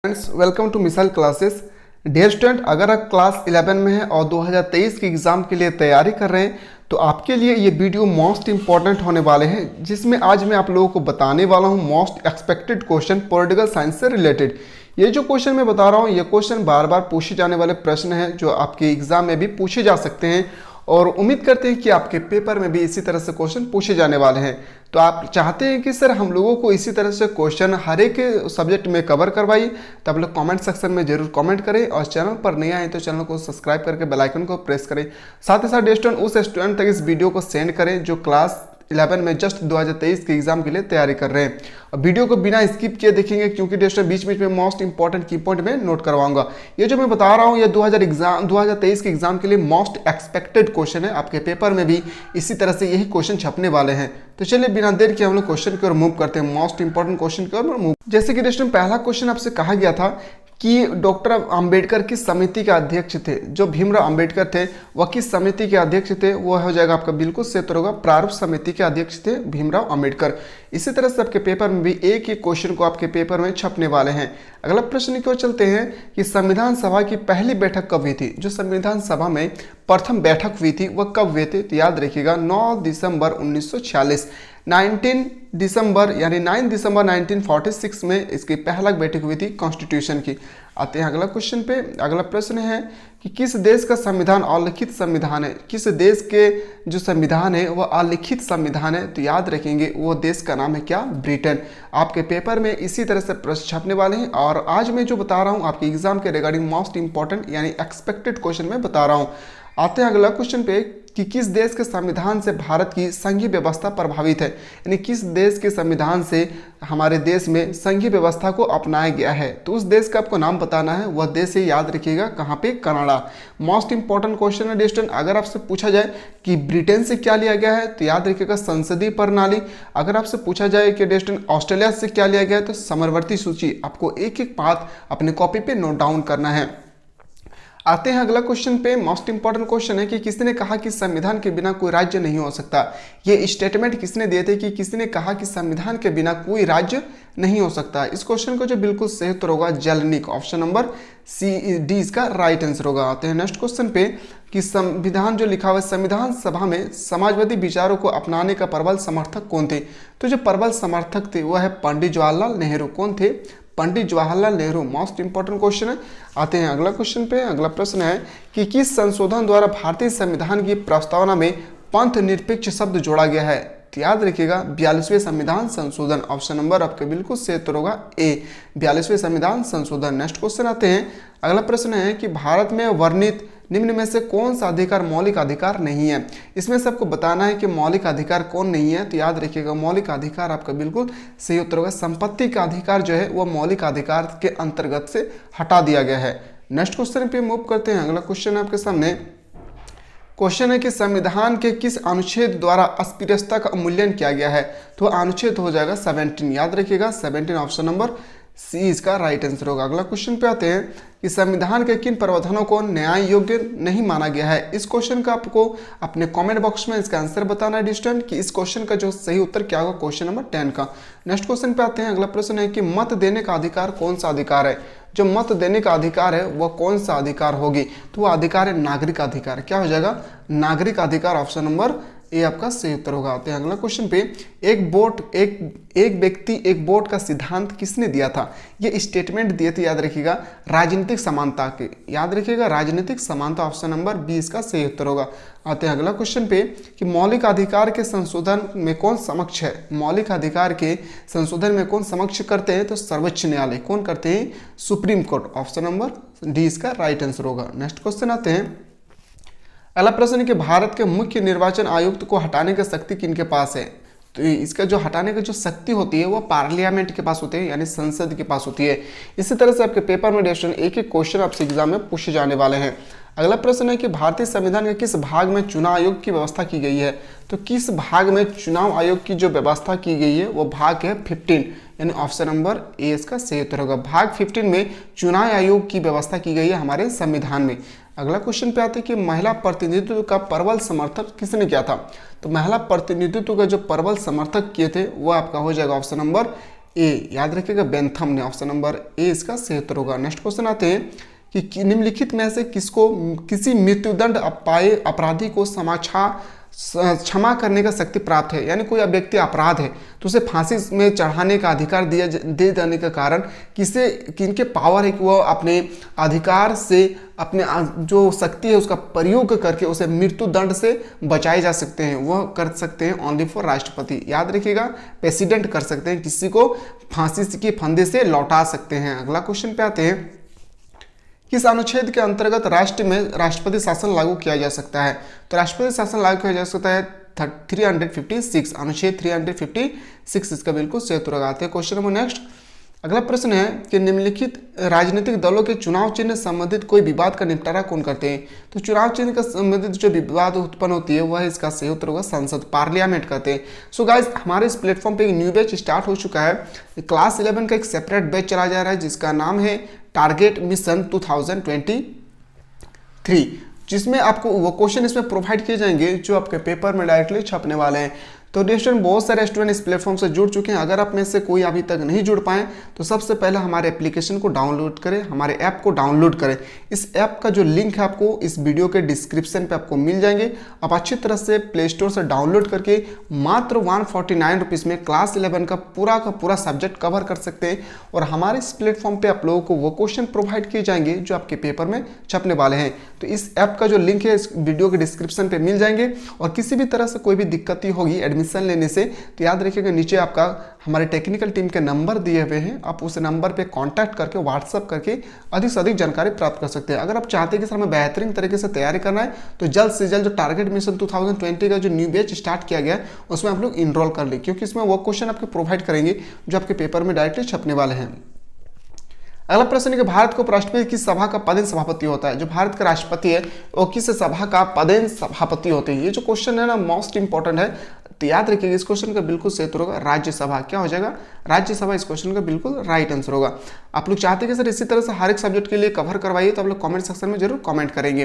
Friends, welcome to missile classes. Dear student, अगर आप class 11 में हैं और 2023 के एग्ज़ाम के लिए तैयारी कर रहे हैं तो आपके लिए ये वीडियो मोस्ट इंपॉर्टेंट होने वाले हैं, जिसमें आज मैं आप लोगों को बताने वाला हूँ most expected question political science से रिलेटेड। ये जो क्वेश्चन मैं बता रहा हूँ ये क्वेश्चन बार बार पूछे जाने वाले प्रश्न हैं जो आपके एग्जाम में भी पूछे जा सकते हैं और उम्मीद करते हैं कि आपके पेपर में भी इसी तरह से क्वेश्चन पूछे जाने वाले हैं। तो आप चाहते हैं कि सर हम लोगों को इसी तरह से क्वेश्चन हर एक सब्जेक्ट में कवर करवाइए, तो आप लोग कमेंट सेक्शन में जरूर कमेंट करें और चैनल पर नए आए तो चैनल को सब्सक्राइब करके बेल आइकन को प्रेस करें। साथ ही साथ स्टूडेंट उस स्टूडेंट तक इस वीडियो को सेंड करें जो क्लास 11 में जस्ट 2023 के एग्जाम के लिए तैयारी कर रहे हैं। और वीडियो को बिना स्किप किए देखेंगे क्योंकि दोस्तों बीच बीच में मोस्ट इंपॉर्टेंट की पॉइंट में नोट करवाऊंगा। ये जो मैं बता रहा हूँ ये 2023 के एग्जाम के लिए मोस्ट एक्सपेक्टेड क्वेश्चन है। आपके पेपर में भी इसी तरह से यही क्वेश्चन छपने वाले हैं। तो चलिए बिना देर के हम लोग क्वेश्चन की ओर मूव करते हैं, मोस्ट इंपॉर्टेंट क्वेश्चन की ओर मूव। जैसे कि दोस्तों पहला क्वेश्चन आपसे कहा गया था कि डॉक्टर अंबेडकर किस समिति के अध्यक्ष थे। जो भीमराव अंबेडकर थे वह किस समिति के अध्यक्ष थे, वो हो जाएगा आपका बिल्कुल सही उत्तर होगा प्रारूप समिति के अध्यक्ष थे भीमराव अंबेडकर। इसी तरह से आपके पेपर में भी एक ही क्वेश्चन को आपके पेपर में छपने वाले हैं। अगला प्रश्न की ओर चलते हैं कि संविधान सभा की पहली बैठक कब हुई थी। जो संविधान सभा में प्रथम बैठक हुई थी वह कब हुई थी, तो याद रखिएगा 9 दिसंबर 1946। 19 दिसंबर 1946 में इसकी पहला बैठक हुई थी कॉन्स्टिट्यूशन की। आते हैं अगला क्वेश्चन पे। अगला प्रश्न है कि किस देश का संविधान अलिखित संविधान है। किस देश के जो संविधान है वह अलिखित संविधान है, तो याद रखेंगे वो देश का नाम है क्या, ब्रिटेन। आपके पेपर में इसी तरह से प्रश्न छपने वाले हैं और आज मैं जो बता रहा हूँ आपके एग्जाम के रिगार्डिंग मोस्ट इंपॉर्टेंट यानी एक्सपेक्टेड क्वेश्चन में बता रहा हूँ। आते हैं अगला क्वेश्चन पे कि किस देश के संविधान से भारत की संघीय व्यवस्था प्रभावित है, यानी किस देश के संविधान से हमारे देश में संघीय व्यवस्था को अपनाया गया है। तो उस देश का आपको नाम बताना है, वह देश से याद रखिएगा कहाँ पे, कनाडा। मोस्ट इंपॉर्टेंट क्वेश्चन है स्टूडेंट। अगर आपसे पूछा जाए कि ब्रिटेन से क्या लिया गया है तो याद रखिएगा संसदीय प्रणाली। अगर आपसे पूछा जाए कि स्टूडेंट ऑस्ट्रेलिया से क्या लिया गया है तो समवर्ती सूची। आपको एक एक बात अपने कॉपी पे नोट डाउन करना है। आते हैं अगला क्वेश्चन पे। मोस्ट इंपॉर्टेंट क्वेश्चन है कि किसने कहा कि संविधान के बिना कोई राज्य नहीं हो सकता। ये स्टेटमेंट किसने दिए थे कि किसने कहा कि संविधान के बिना कोई राज्य नहीं हो सकता। इस क्वेश्चन को जो बिल्कुल सही उत्तर होगा जेलनिक, ऑप्शन नंबर सी डी इसका राइट आंसर होगा। आते हैं नेक्स्ट क्वेश्चन पे कि संविधान जो लिखा हुआ है संविधान सभा में समाजवादी विचारों को अपनाने का प्रबल समर्थक कौन थे। तो जो प्रबल समर्थक थे वह है पंडित जवाहरलाल नेहरू। कौन थे, Pandit Jawaharlal Nehru. Most important question है। आते हैं अगला क्वेश्चन पे। अगला प्रश्न है कि किस संशोधन द्वारा भारतीय संविधान की प्रस्तावना में पंथ निरपेक्ष शब्द जोड़ा गया है। तो याद रखिएगा 42वें संविधान संशोधन। ऑप्शन नंबर आपके बिल्कुल सही उत्तर होगा ए, 42वें संविधान संशोधन। नेक्स्ट क्वेश्चन आते हैं। अगला प्रश्न है कि भारत में वर्णित निम्न में से कौन सा अधिकार मौलिक अधिकार नहीं है। इसमें से आपको बताना है कि मौलिक अधिकार कौन नहीं है। तो याद रखिएगा मौलिक अधिकार आपका बिल्कुल सही उत्तर होगा संपत्ति का अधिकार जो है वह मौलिक अधिकार के अंतर्गत से हटा दिया गया है। नेक्स्ट क्वेश्चन पे मूव करते हैं। अगला क्वेश्चन आपके सामने क्वेश्चन है कि संविधान के किस अनुच्छेद द्वारा अस्पृश्यता का उन्मूलन किया गया है। तो अनुच्छेद हो जाएगा 17। याद रखिएगा 17, ऑप्शन नंबर सी इसका राइट आंसर होगा। अगला क्वेश्चन पे आते हैं कि संविधान के किन प्रावधानों को न्याय योग्य नहीं माना गया है। इस क्वेश्चन का आपको अपने कमेंट बॉक्स में इसका आंसर बताना है डिस्टेंट कि इस क्वेश्चन का जो सही उत्तर क्या होगा क्वेश्चन नंबर 10 का। नेक्स्ट क्वेश्चन पे आते हैं। अगला प्रश्न है कि मत देने का अधिकार कौन सा अधिकार है। जो मत देने का अधिकार है वह कौन सा अधिकार होगी, तो वह अधिकार है नागरिक अधिकार। क्या हो जाएगा, नागरिक अधिकार। ऑप्शन नंबर ये आपका सही उत्तर होगा। आते हैं अगला क्वेश्चन पे। एक व्यक्ति एक वोट का सिद्धांत किसने दिया था। ये स्टेटमेंट दिए थे, याद रखिएगा राजनीतिक समानता के। याद रखिएगा राजनीतिक समानता, ऑप्शन नंबर बी इसका सही उत्तर होगा। आते हैं अगला क्वेश्चन पे कि मौलिक अधिकार के संशोधन में कौन समक्ष है। मौलिक अधिकार के संशोधन में कौन समक्ष करते हैं, तो सर्वोच्च न्यायालय। कौन करते हैं, supreme court. Option number D इसका राइट आंसर होगा। नेक्स्ट क्वेश्चन आते हैं। अगला प्रश्न है कि भारत के मुख्य निर्वाचन आयुक्त को हटाने की शक्ति किनके पास है। तो इसका जो हटाने की जो शक्ति होती है वो पार्लियामेंट के पास होती है, यानी संसद के पास होती है। इसी तरह से आपके पेपर में एक एक क्वेश्चन आपसे एग्जाम में पूछे जाने वाले हैं। अगला प्रश्न है कि भारतीय संविधान के किस भाग में चुनाव आयोग की व्यवस्था की गई है। तो किस भाग में चुनाव आयोग की जो व्यवस्था की गई है वो भाग है 15, यानी ऑप्शन नंबर ए इसका सही उत्तर होगा। भाग 15 में चुनाव आयोग की व्यवस्था की गई है हमारे संविधान में। अगला क्वेश्चन पे आते हैं कि महिला प्रतिनिधित्व का प्रबल समर्थक किसने किया था। तो महिला प्रतिनिधित्व का जो प्रबल समर्थक किए थे वो आपका हो जाएगा ऑप्शन नंबर ए, याद रखिएगा बेंथम ने, ऑप्शन नंबर ए इसका सही उत्तर होगा। नेक्स्ट क्वेश्चन आते हैं कि निम्नलिखित में से किसको किसी मृत्युदंड पाए अपराधी को क्षमा करने का शक्ति प्राप्त है। यानी कोई व्यक्ति अपराध है तो उसे फांसी में चढ़ाने का अधिकार दे देने का कारण किनके पावर है कि वह अपने अधिकार से अपने जो शक्ति है उसका प्रयोग करके उसे मृत्यु दंड से बचाए जा सकते हैं। वह कर सकते हैं ओनली फॉर राष्ट्रपति। याद रखिएगा प्रेसिडेंट कर सकते हैं, किसी को फांसी के फंदे से लौटा सकते हैं। अगला क्वेश्चन पे आते हैं, किस अनुच्छेद के अंतर्गत राष्ट्र में राष्ट्रपति शासन लागू किया जा सकता है। तो राष्ट्रपति शासन लागू किया जा सकता है 356, अनुच्छेद 356 इसका बिल्कुल सही उत्तर आते हैं। क्वेश्चन नंबर नेक्स्ट, अगला प्रश्न है कि निम्नलिखित राजनीतिक दलों के चुनाव चिन्ह संबंधित कोई विवाद का निपटारा कौन करते हैं। तो चुनाव चिन्ह का संबंधित जो विवाद उत्पन्न होती है वह इसका सही उत्तर होगा संसद, पार्लियामेंट करते हैं। सो गाइस, हमारे इस प्लेटफॉर्म पे एक न्यू बैच स्टार्ट हो चुका है। क्लास 11 का एक सेपरेट बैच चला जा रहा है जिसका नाम है टारगेट मिशन 2023, जिसमें आपको वो क्वेश्चन इसमें प्रोवाइड किए जाएंगे जो आपके पेपर में डायरेक्टली छपने वाले हैं। तो स्टूडेंट, बहुत सारे स्टूडेंट इस प्लेटफॉर्म से जुड़ चुके हैं। अगर आप में से कोई अभी तक नहीं जुड़ पाए तो सबसे पहले हमारे एप्लीकेशन को डाउनलोड करें, हमारे ऐप को डाउनलोड करें। इस ऐप का जो लिंक है आपको इस वीडियो के डिस्क्रिप्शन पे आपको मिल जाएंगे। आप अच्छी तरह से प्ले स्टोर से डाउनलोड करके मात्र 149 रुपीज़ में क्लास 11 का पूरा सब्जेक्ट कवर कर सकते हैं। और हमारे इस प्लेटफॉर्म पर आप लोगों को वो क्वेश्चन प्रोवाइड किए जाएंगे जो आपके पेपर में छपने वाले हैं। तो इस ऐप का जो लिंक है इस वीडियो के डिस्क्रिप्शन पे मिल जाएंगे। और किसी भी तरह से कोई भी दिक्कत होगी एडमिशन लेने से तो याद रखिएगा नीचे आपका हमारे टेक्निकल टीम के नंबर दिए हुए हैं, आप उस नंबर पे कांटेक्ट करके व्हाट्सएप करके अधिक से अधिक जानकारी प्राप्त कर सकते हैं। अगर आप चाहते हैं कि सर हमें बेहतरीन तरीके से तैयारी करना है तो जल्द से जल्द जो टारगेट मिशन 2020 का जो न्यू बैच स्टार्ट किया गया है उसमें आप लोग इनरोल कर ले, क्योंकि इसमें वो क्वेश्चन आपको प्रोवाइड करेंगे जो आपके पेपर में डायरेक्टली छपने वाले हैं। अगला प्रश्न है कि भारत को उपराष्ट्रपति किस सभा का पदेन सभापति होता है। जो भारत का राष्ट्रपति है वो किस सभा का पदेन सभापति होते हैं। ये जो क्वेश्चन है ना मोस्ट इंपॉर्टेंट है, तो याद रखिएगा इस क्वेश्चन का बिल्कुल सही उत्तर होगा राज्यसभा। क्या हो जाएगा? राज्यसभा इस क्वेश्चन का बिल्कुल राइट आंसर होगा। आप लोग चाहते हैं कि सर इसी तरह से हर एक सब्जेक्ट के लिए कवर करवाइए तो आप लोग कमेंट सेक्शन में जरूर कमेंट करेंगे।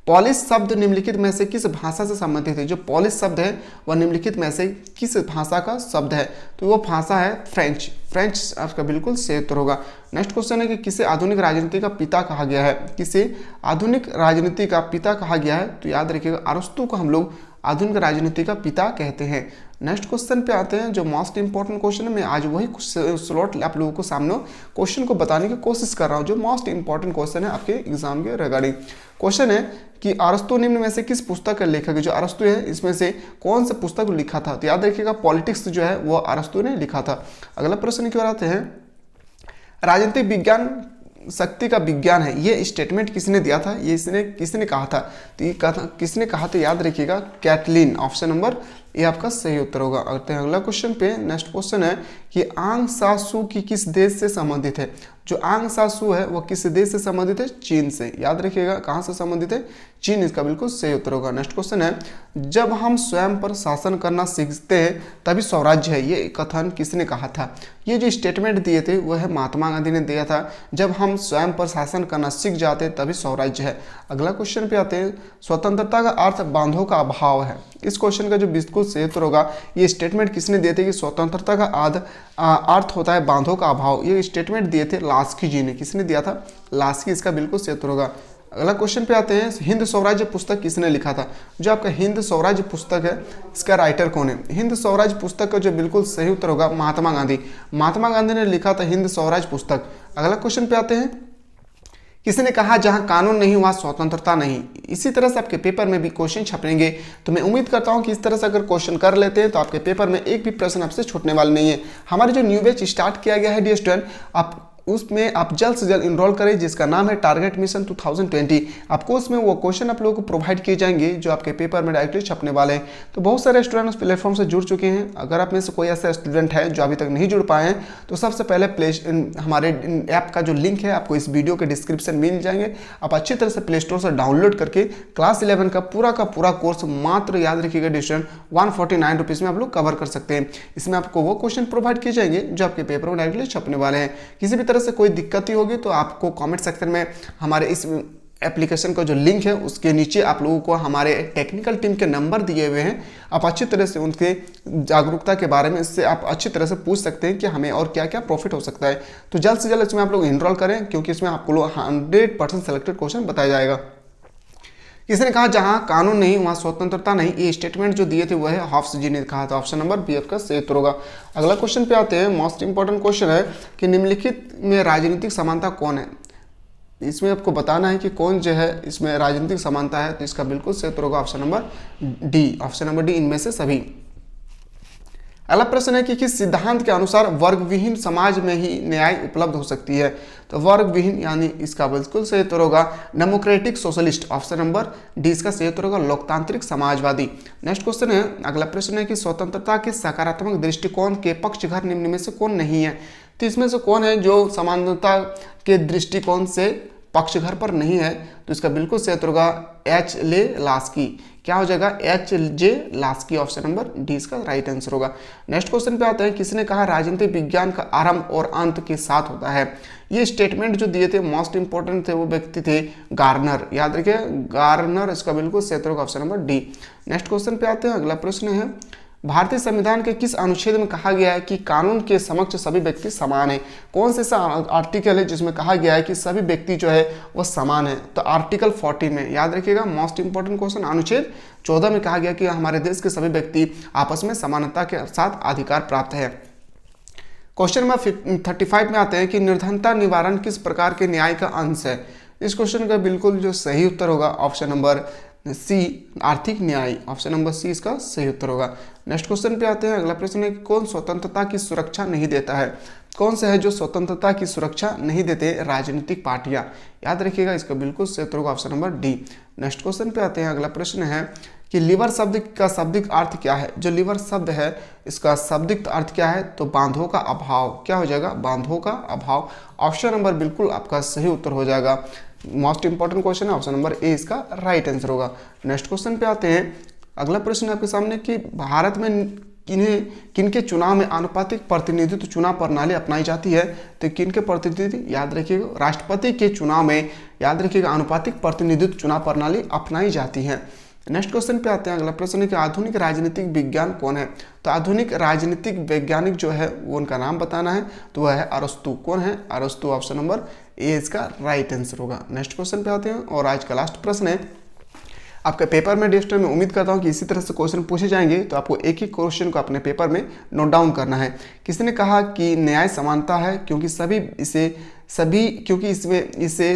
पॉलिश शब्द निम्नलिखित में से किस भाषा से संबंधित है। जो पॉलिश शब्द है वह निम्नलिखित में से किस भाषा का शब्द है। तो वो भाषा है फ्रेंच। फ्रेंच आपका बिल्कुल सही उत्तर होगा। नेक्स्ट क्वेश्चन है कि किसे आधुनिक राजनीति का पिता कहा गया है। किसे आधुनिक राजनीति का पिता कहा गया है। तो याद रखिएगा अरस्तु को हम लोग आधुनिक राजनीति का पिता कहते हैं। नेक्स्ट क्वेश्चन पे आते हैं जो मोस्ट इंपॉर्टेंट क्वेश्चन है। मैं आज वही स्लॉट आप लोगों को सामने क्वेश्चन को बताने की कोशिश कर रहा हूँ जो मोस्ट इंपॉर्टेंट क्वेश्चन है आपके एग्जाम के रिगार्डिंग। क्वेश्चन है कि अरस्तु निम्न में से किस पुस्तक का लेखक है। जो अरस्तु है इसमें से कौन सा पुस्तक लिखा था। तो याद रखिएगा पॉलिटिक्स जो है वो अरस्तु ने लिखा था। अगला प्रश्न की ओर आते हैं, राजनीतिक विज्ञान शक्ति का विज्ञान है, ये स्टेटमेंट किसने दिया था। ये किसने कहा था। तो ये किसने कहा था, याद रखिएगा कैटलीन। ऑप्शन नंबर ये आपका सही उत्तर होगा। अगला क्वेश्चन पे नेक्स्ट क्वेश्चन है कि आंग सा सू की किस देश से संबंधित है। जो आंग सा सू है वो किस देश से संबंधित है। चीन से। याद रखिएगा कहाँ से संबंधित है, चीन इसका बिल्कुल सही उत्तर होगा। नेक्स्ट क्वेश्चन है, जब हम स्वयं पर शासन करना सीखते हैं तभी स्वराज्य है, ये कथन किसने कहा था। ये जो स्टेटमेंट दिए थे वह है महात्मा गांधी ने दिया था। जब हम स्वयं पर शासन करना सीख जाते तभी स्वराज्य है। अगला क्वेश्चन पे आते हैं, स्वतंत्रता का अर्थ बांधों का अभाव है। इस क्वेश्चन का जो बिल्कुल सही उत्तर होगा, ये स्टेटमेंट किसने दिए थे कि स्वतंत्रता का अर्थ होता है बांधों का अभाव। ये स्टेटमेंट दिए थे लास्की जी ने। किसने दिया था, लास्की। इसका बिल्कुल सही उत्तर होगा। अगला क्वेश्चन पे आते हैं, हिंद स्वराज्य पुस्तक किसने लिखा था। जो आपका हिंद स्वराज्य पुस्तक है इसका राइटर कौन है। हिंद स्वराज्य पुस्तक का जो बिल्कुल सही उत्तर होगा महात्मा गांधी। महात्मा गांधी ने लिखा था हिंद स्वराज्य पुस्तक। अगला क्वेश्चन पे आते हैं, किसने कहा जहां कानून नहीं वहां स्वतंत्रता नहीं। इसी तरह से आपके पेपर में भी क्वेश्चन छपेंगे। तो मैं उम्मीद करता हूं कि इस तरह से अगर क्वेश्चन कर लेते हैं तो आपके पेपर में एक भी प्रश्न आपसे छूटने वाले नहीं है। हमारे जो न्यू बैच स्टार्ट किया गया है डियर स्टूडेंट, आप उसमें आप जल्द से जल्द इनरोल करें जिसका नाम है टारगेट मिशन 2020। आपको उसमें वो क्वेश्चन आप लोगों को प्रोवाइड किए जाएंगे जो आपके पेपर में डायरेक्टली छपने वाले हैं। तो बहुत सारे स्टूडेंट उस प्लेटफॉर्म से जुड़ चुके हैं। अगर आप में से कोई ऐसा स्टूडेंट है जो अभी तक नहीं जुड़ पाए हैं तो सबसे पहले हमारे ऐप का जो लिंक है आपको इस वीडियो के डिस्क्रिप्शन मिल जाएंगे। आप अच्छी तरह से प्ले स्टोर से डाउनलोड करके क्लास 11 का पूरा कोर्स मात्र याद रखिएगा डिस्टेंट 149 रुपीज़ में आप लोग कवर कर सकते हैं। इसमें आपको वो क्वेश्चन प्रोवाइड किए जाएंगे जो आपके पेपर में डायरेक्टली छपने वाले हैं। किसी भी तरह से कोई दिक्कत होगी तो आपको कमेंट सेक्शन में हमारे इस एप्लीकेशन का जो लिंक है उसके नीचे आप लोगों को हमारे टेक्निकल टीम के नंबर दिए हुए हैं। आप अच्छी तरह से उनके जागरूकता के बारे में इससे आप अच्छी तरह से पूछ सकते हैं कि हमें और क्या क्या प्रॉफिट हो सकता है। तो जल्द से जल्द इसमें आप लोग इनरोल करें, क्योंकि इसमें आपको लोग 100% सेलेक्टेड क्वेश्चन बताया जाएगा। किसी ने कहा जहां कानून नहीं वहां स्वतंत्रता नहीं, ये स्टेटमेंट जो दिए थे वह है हॉब्स जी ने कहा था। ऑप्शन नंबर बी आपका सही उत्तर होगा। अगला क्वेश्चन पे आते हैं। मोस्ट इंपॉर्टेंट क्वेश्चन है कि निम्नलिखित में राजनीतिक समानता कौन है। इसमें आपको बताना है कि कौन जो है इसमें राजनीतिक समानता है। तो इसका बिल्कुल सही उत्तर होगा option number D. Option number D, इनमें से सभी। अगला प्रश्न है कि किस सिद्धांत के अनुसार वर्ग विहीन समाज में ही न्याय उपलब्ध हो सकती है। तो वर्ग विहीन यानी इसका बिल्कुल सही उत्तर होगा democratic socialist. Option number D इसका सही उत्तर होगा लोकतांत्रिक समाजवादी। नेक्स्ट क्वेश्चन है, अगला प्रश्न है कि स्वतंत्रता के सकारात्मक दृष्टिकोण के पक्षधर निम्न में से कौन नहीं है। तो इसमें से कौन है जो समानता के दृष्टिकोण से पक्षघर पर नहीं है। तो इसका बिल्कुल सही उत्तर होगा एच ले लास्की। क्या हो जाएगा, H J Laski. Option number D इसका राइट आंसर होगा। नेक्स्ट क्वेश्चन पे आते हैं। किसने कहा राजनीतिक विज्ञान का आरंभ और अंत के साथ होता है। ये स्टेटमेंट जो दिए थे मोस्ट इंपोर्टेंट थे, वो व्यक्ति थे गार्नर। याद रखिए गार्नर, इसका बिल्कुल सही उत्तर होगा option number D. Next question पे आते हैं। अगला प्रश्न है भारतीय संविधान के किस अनुच्छेद में कहा गया है कि कानून के समक्ष सभी व्यक्ति समान है। कौन से ऐसा आर्टिकल है जिसमें कहा गया है कि सभी व्यक्ति जो है वो समान है। तो आर्टिकल 14 में, याद रखिएगा मोस्ट इंपोर्टेंट क्वेश्चन, अनुच्छेद 14 में कहा गया कि हमारे देश के सभी व्यक्ति आपस में समानता के साथ अधिकार प्राप्त है। क्वेश्चन नंबर 35 में आते हैं कि निर्धनता निवारण किस प्रकार के न्याय का अंश है। इस क्वेश्चन का बिल्कुल जो सही उत्तर होगा ऑप्शन नंबर सी, आर्थिक न्याय। ऑप्शन नंबर सी इसका सही उत्तर होगा। नेक्स्ट क्वेश्चन पे आते हैं। अगला प्रश्न है कौन स्वतंत्रता की सुरक्षा नहीं देता है। कौन से है जो स्वतंत्रता की सुरक्षा नहीं देते, राजनीतिक पार्टियां। याद रखिएगा इसका बिल्कुल सही उत्तर होगा option number D. Next question पे आते हैं। अगला प्रश्न है कि लीवर शब्द का शाब्दिक अर्थ क्या है। जो लीवर शब्द है इसका शाब्दिक अर्थ क्या है। तो बांधों का अभाव। क्या हो जाएगा, बांधों का अभाव। ऑप्शन नंबर बिल्कुल आपका सही उत्तर हो जाएगा। मोस्ट इंपॉर्टेंट क्वेश्चन है, ऑप्शन नंबर ए इसका राइट आंसर होगा। नेक्स्ट क्वेश्चन पे आते हैं। अगला प्रश्न आपके सामने कि भारत में किनके चुनाव में आनुपातिक प्रतिनिधित्व चुनाव प्रणाली अपनाई जाती है। तो किनके प्रतिनिधि, याद रखिएगा राष्ट्रपति के चुनाव में, याद रखिएगा अनुपातिक प्रतिनिधित्व चुनाव प्रणाली अपनाई जाती है। नेक्स्ट क्वेश्चन पे आते हैं। अगला प्रश्न है कि आधुनिक राजनीतिक विज्ञान कौन है। तो आधुनिक राजनीतिक वैज्ञानिक जो है वो उनका नाम बताना है। तो वह है अरस्तु। कौन है, अरस्तु। ऑप्शन नंबर ए इसका राइट आंसर होगा। नेक्स्ट क्वेश्चन पे आते हैं और आज का लास्ट प्रश्न है आपके पेपर में डिस्टर में। उम्मीद करता हूं कि इसी तरह से क्वेश्चन पूछे जाएंगे, तो आपको एक ही क्वेश्चन को अपने पेपर में नोट डाउन करना है। किसी ने कहा कि न्याय समानता है क्योंकि इसे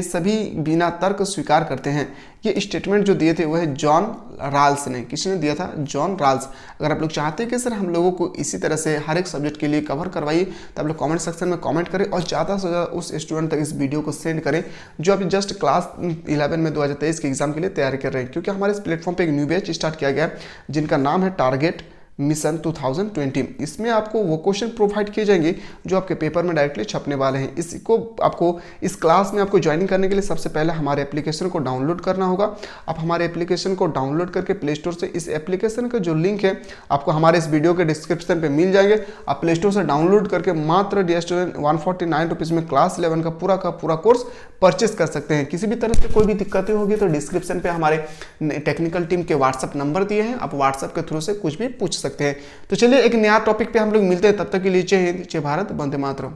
सभी बिना तर्क स्वीकार करते हैं। ये स्टेटमेंट जो दिए थे वह जॉन राल्स ने, किसने दिया था, जॉन राल्स। अगर आप लोग चाहते हैं कि सर हम लोगों को इसी तरह से हर एक सब्जेक्ट के लिए कवर करवाइए, तो आप लोग कमेंट सेक्शन में कमेंट करें और ज़्यादा से ज़्यादा उस स्टूडेंट तक इस वीडियो को सेंड करें जो अभी जस्ट क्लास 11 में 2023 के एग्जाम के लिए तैयारी कर रहे हैं। क्योंकि हमारे इस प्लेटफॉर्म पर एक न्यू बैच स्टार्ट किया गया है जिनका नाम है टारगेट मिशन 2020। इसमें आपको वो क्वेश्चन प्रोवाइड किए जाएंगे जो आपके पेपर में डायरेक्टली छपने वाले हैं। इसको आपको इस क्लास में आपको ज्वाइनिंग करने के लिए सबसे पहले हमारे एप्लीकेशन को डाउनलोड करना होगा। आप हमारे एप्लीकेशन को डाउनलोड करके प्ले स्टोर से, इस एप्लीकेशन का जो लिंक है आपको हमारे इस वीडियो के डिस्क्रिप्शन पे मिल जाएंगे। आप प्ले स्टोर से डाउनलोड करके मात्र डियर स्टूडेंट 149 रुपीज़ में क्लास 11 का पूरा कोर्स परचेस कर सकते हैं। किसी भी तरह से कोई भी दिक्कतें होगी तो डिस्क्रिप्शन पे हमारे टेक्निकल टीम के व्हाट्सअप नंबर दिए हैं, आप व्हाट्सअप के थ्रू से कुछ भी पूछ सकते हैं। तो चलिए एक नया टॉपिक पे हम लोग मिलते हैं, तब तक के लिए जय हिंद, जय भारत, वंदे मातरम।